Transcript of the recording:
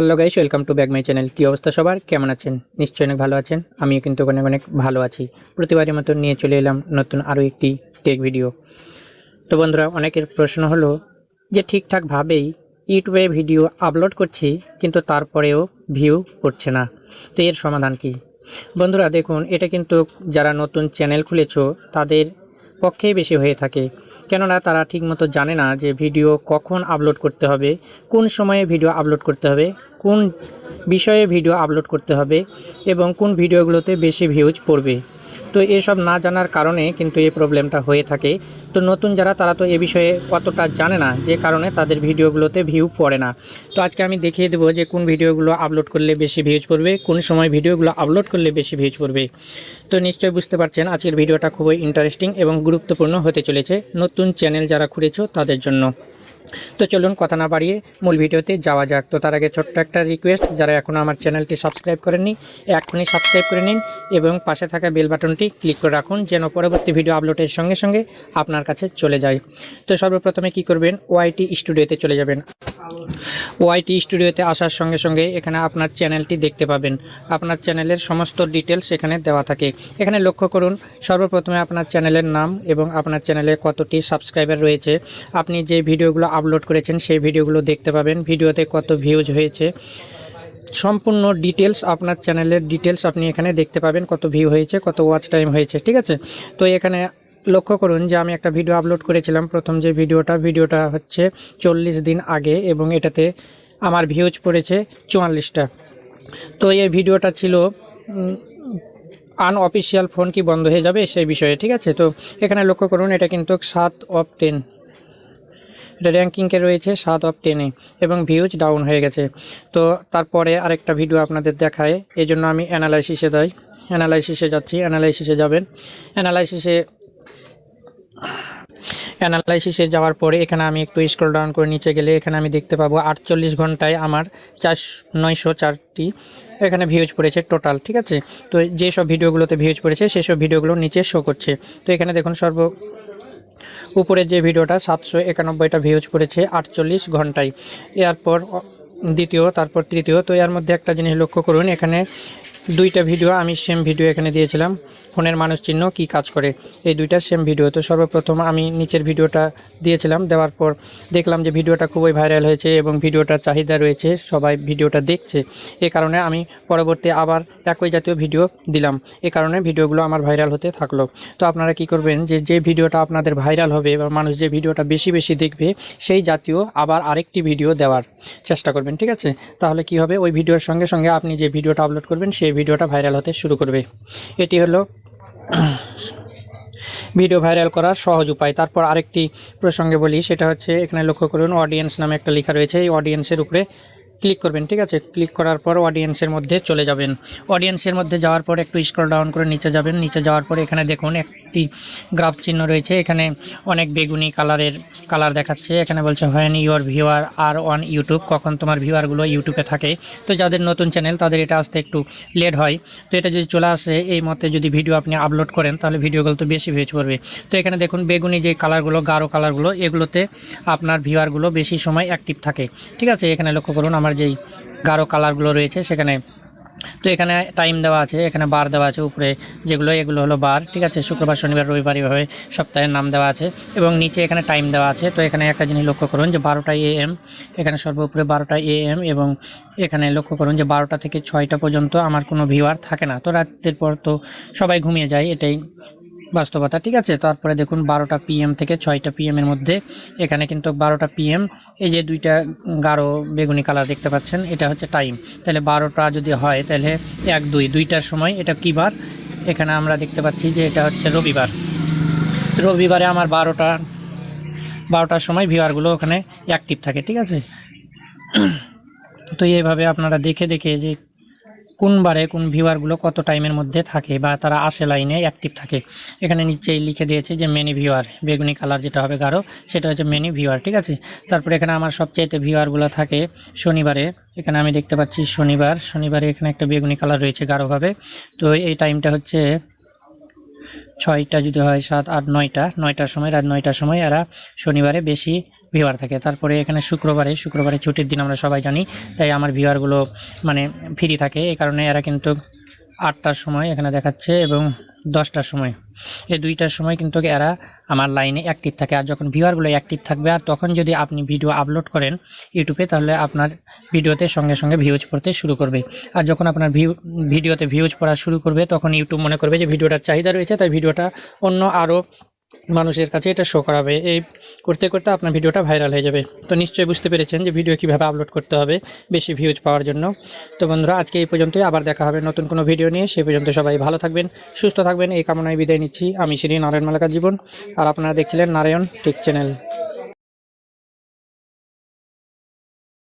Hello guys, welcome to back my channel. কী অবস্থা সবার, কেমন আছেন? নিশ্চয়ই অনেক ভালো আছেন। আমিও কিন্তু অনেক অনেক ভালো আছি। প্রতিবারের মতো নিয়ে চলে এলাম নতুন আরও একটি টেক ভিডিও। তো বন্ধুরা, অনেকের প্রশ্ন হলো যে ঠিকঠাকভাবেই ইউটিউবে ভিডিও আপলোড করছি কিন্তু তারপরেও ভিউ করছে না, তো এর সমাধান কি? বন্ধুরা দেখুন, এটা কিন্তু যারা নতুন চ্যানেল খুলেছো তাদের পক্ষেই বেশি হয়ে থাকে, কেননা তারা ঠিকমতো জানে না যে ভিডিও কখন আপলোড করতে হবে, কোন সময়ে ভিডিও আপলোড করতে হবে, কোন বিষয়ে ভিডিও আপলোড করতে হবে এবং কোন ভিডিওগুলোতে বেশি ভিউজ পড়বে। তো এসব না জানার কারণে কিন্তু এই প্রবলেমটা হয়ে থাকে। তো নতুন যারা, তারা তো এ বিষয়ে অতটা জানে না, যে কারণে তাদের ভিডিওগুলোতে ভিউ পড়ে না। তো আজকে আমি দেখিয়ে দেবো যে কোন ভিডিওগুলো আপলোড করলে বেশি ভিউজ পড়বে, কোন সময় ভিডিওগুলো আপলোড করলে বেশি ভিউজ পড়বে। তো নিশ্চয়ই বুঝতে পারছেন আজকের ভিডিওটা খুবই ইন্টারেস্টিং এবং গুরুত্বপূর্ণ হতে চলেছে নতুন চ্যানেল যারা খুলেছো তাদের জন্য। তো চলুন কথা না বাড়িয়ে মূল ভিডিওতে যাওয়া যাক। তো তার আগে ছোট্ট একটা রিকোয়েস্ট, যারা এখনও আমার চ্যানেলটি সাবস্ক্রাইব করেননি এখনই সাবস্ক্রাইব করে নিন এবং পাশে থাকা বেল বাটনটি ক্লিক করে রাখুন, যেন পরবর্তী ভিডিও আপলোডের সঙ্গে সঙ্গে আপনার কাছে চলে যায়। তো সর্বপ্রথমে কি করবেন, ওয়াইটি স্টুডিওতে চলে যাবেন। ওয়াইটি স্টুডিওতে আসার সঙ্গে সঙ্গে এখানে আপনার চ্যানেলটি দেখতে পাবেন। আপনার চ্যানেলের সমস্ত ডিটেলস এখানে দেওয়া থাকে। এখানে লক্ষ্য করুন, সর্বপ্রথমে আপনার চ্যানেলের নাম এবং আপনার চ্যানেলে কতটি সাবস্ক্রাইবার রয়েছে, আপনি যে ভিডিওগুলো আপলোড করেছেন সেই ভিডিওগুলো দেখতে পাবেন, ভিডিওতে কত ভিউজ হয়েছে, সম্পূর্ণ ডিটেলস আপনার চ্যানেলের ডিটেলস আপনি এখানে দেখতে পাবেন, কত ভিউ হয়েছে, কত ওয়াচ টাইম হয়েছে। ঠিক আছে, তো এখানে লক্ষ্য করুন যে আমি একটা ভিডিও আপলোড করেছিলাম, প্রথম যে ভিডিওটা হচ্ছে 40 দিন আগে এবং এটাতে আমার ভিউজ পড়েছে 44টা। তো এই ভিডিওটা ছিল আনঅফিসিয়াল ফোন কি বন্ধ হয়ে যাবে সেই বিষয়ে। ঠিক আছে, তো এখানে লক্ষ্য করুন এটা কিন্তু 7 অফ 10, এটা র্যাঙ্কিংয়ে রয়েছে 7 অফ 10-এ এবং ভিউজ ডাউন হয়ে গেছে। তো তারপরে আরেকটা ভিডিও আপনাদের দেখায়, এই জন্য আমি অ্যানালাইসিসে যাচ্ছি। অ্যানালাইসিসে যাবেন, অ্যানালাইসিসে যাওয়ার পরে এখানে আমি একটু স্ক্রল ডাউন করে নিচে গেলে এখানে আমি দেখতে পাবো 48 ঘন্টায় আমার 904টি এখানে ভিউজ পড়েছে টোটাল। ঠিক আছে, তো যেসব ভিডিওগুলোতে ভিউজ পড়েছে সেসব ভিডিওগুলো নিচে শো করছে। তো এখানে দেখুন উপরে যে ভিডিওটা 791টা ভিউজ পড়েছে 48 ঘন্টায়, এরপর দ্বিতীয়, তারপর তৃতীয়। তো এর মধ্যে একটা জিনিস লক্ষ্য করুন, এখানে দুইটা ভিডিও আমি সেম ভিডিও এখানে দিয়েছিলাম, ফোনের মানুষ চিহ্ন কি কাজ করে, এই দুইটা সেম ভিডিও। তো সর্বপ্রথম আমি নিচের ভিডিওটা দিয়েছিলাম, দেওয়ার পর দেখলাম যে ভিডিওটা খুবই ভাইরাল হয়েছে এবং ভিডিওটার চাহিদা রয়েছে, সবাই ভিডিওটা দেখছে। এই কারণে আমি পরবর্তী আবার একই জাতীয় ভিডিও দিলাম, এই কারণে ভিডিওগুলো আমার ভাইরাল হতে থাকলো। তো আপনারা কি করবেন, যে ভিডিওটা আপনাদের ভাইরাল হবে বা মানুষ যে ভিডিওটা বেশি বেশি দেখবে সেই জাতীয় আবার আরেকটি ভিডিও দেওয়ার চেষ্টা করবেন। ঠিক আছে, তাহলে কি হবে, ওই ভিডিওর সঙ্গে সঙ্গে আপনি যে ভিডিওটা আপলোড করবেন সেই ভিডিওটা ভাইরাল হতে শুরু করবে। এটি হলো ভিডিও ভাইরাল করার সহজ উপায়। তারপর আরেকটি প্রসঙ্গে বলি, সেটা হচ্ছে এখানে লক্ষ্য করুন অডিয়েন্স নামে একটা লেখা রয়েছে, এই অডিয়েন্সের উপরে ক্লিক করবেন। ঠিক আছে, ক্লিক করার পর অডিয়েন্সের মধ্যে চলে যাবেন। অডিয়েন্সের মধ্যে যাওয়ার পর একটু স্ক্রল ডাউন করে নিচে যাবেন। নিচে যাওয়ার পর এখানে দেখুন একটি গ্রাফ চিহ্ন রয়েছে, এখানে অনেক বেগুনি কালার দেখাচ্ছে। এখানে বলছে when your viewer are on YouTube, কখন তোমার ভিউয়ারগুলো ইউটিউবে থাকে। তো যাদের নতুন চ্যানেল তাদের এটা আসতে একটু লেট হয়। তো এটা যদি চলে আসে এই মতে যদি ভিডিও আপনি আপলোড করেন তাহলে ভিডিওগুলো তো বেশি ভিউজ পড়বে। তো এখানে দেখুন বেগুনি যে কালারগুলো, গাঢ় কালারগুলো, এগুলোতে আপনার ভিউয়ারগুলো বেশি সময় অ্যাক্টিভ থাকে। ঠিক আছে, এখানে লক্ষ্য করুন আমার যেই গাঢ় কালারগুলো রয়েছে সেখানে, তো এখানে টাইম দেওয়া আছে, এখানে বার দেওয়া আছে উপরে এগুলো হলো বার। ঠিক আছে, শুক্রবার শনিবার রবিবার এভাবে সপ্তাহের নাম দেওয়া আছে এবং নিচে এখানে টাইম দেওয়া আছে। তো এখানে একটা জিনিস লক্ষ্য করুন যে 12টা AM, এখানে সর্বোপরি 12টা AM এবং এখানে লক্ষ্য করুন যে 12টা থেকে 6টা পর্যন্ত আমার কোনো ভিউয়ার থাকে না। তো রাতের পর তো সবাই ঘুমিয়ে যায়, এটাই বাস্তবতা। ঠিক আছে, তারপরে দেখুন 12টা PM থেকে 6টা PM এর মধ্যে এখানে কিন্তু 12টা PM, এই যে দুইটা গাঢ় বেগুনি কালার দেখতে পাচ্ছেন, এটা হচ্ছে টাইম। তাহলে 12টা যদি হয় তাহলে 1 2 2টার সময়, এটা কী বার, এখানে আমরা দেখতে পাচ্ছি যে এটা হচ্ছে রবিবার। রবিবারে আমার 12টার সময় ভিউয়ারগুলো ওখানে অ্যাক্টিভ থাকে। ঠিক আছে, তো এইভাবে আপনারা দেখে যে কোন বারে কোন ভিউয়ারগুলো কত টাইমের মধ্যে থাকে বা তারা আসে লাইনে অ্যাক্টিভ থাকে, এখানে নিচেই লিখে দিয়েছে যে মেনি ভিউয়ার, বেগুনি কালার যেটা হবে গাঢ় সেটা হচ্ছে মেনি ভিউয়ার। ঠিক আছে, তারপরে এখানে আমার সবচাইতে ভিউয়ারগুলো থাকে শনিবারে, এখানে আমি দেখতে পাচ্ছি শনিবারে এখানে একটা বেগুনি কালার রয়েছে গাঢ়ভাবে। তো এই টাইমটা হচ্ছে 6টা যদি হয় 7, 8, 9টার সময়, রাত 9টার সময় এরা শনিবারে বেশি ভিউয়ার থাকে। তারপরে এখানে শুক্রবারে ছুটির দিন আমরা সবাই জানি, তাই আমার ভিউয়ারগুলো মানে ফ্রি থাকে। এই কারণে এরা কিন্তু 8টার সময় এখানে দেখাচ্ছে এবং 10টার সময়, এই 2টার সময় কিন্তু এরা আমার লাইনে অ্যাক্টিভ থাকে। আর যখন ভিউয়ারগুলো অ্যাক্টিভ থাকবে আর তখন যদি আপনি ভিডিও আপলোড করেন ইউটিউবে, তাহলে আপনার ভিডিওতে সঙ্গে সঙ্গে ভিউজ পড়তে শুরু করবে। আর যখন আপনার ভিডিওতে ভিউজ পড়া শুরু করবে তখন ইউটিউব মনে করবে যে ভিডিওটার চাহিদা রয়েছে, তাই ভিডিওটা অন্য আরও মানুষের কাছে এটা শো করাবে। এই করতে করতে আপনার ভিডিওটা ভাইরাল হয়ে যাবে। তো নিশ্চয়ই বুঝতে পেরেছেন যে ভিডিও কীভাবে আপলোড করতে হবে বেশি ভিউজ পাওয়ার জন্য। তো বন্ধুরা, আজকে এই পর্যন্তই, আবার দেখা হবে নতুন কোনো ভিডিও নিয়ে। সেই পর্যন্ত সবাই ভালো থাকবেন, সুস্থ থাকবেন, এই কামনায় বিদায় নিচ্ছি। আমি শ্রী নারায়ণ মালাকার জীবন, আর আপনারা দেখছিলেন নারায়ণ টেক চ্যানেল।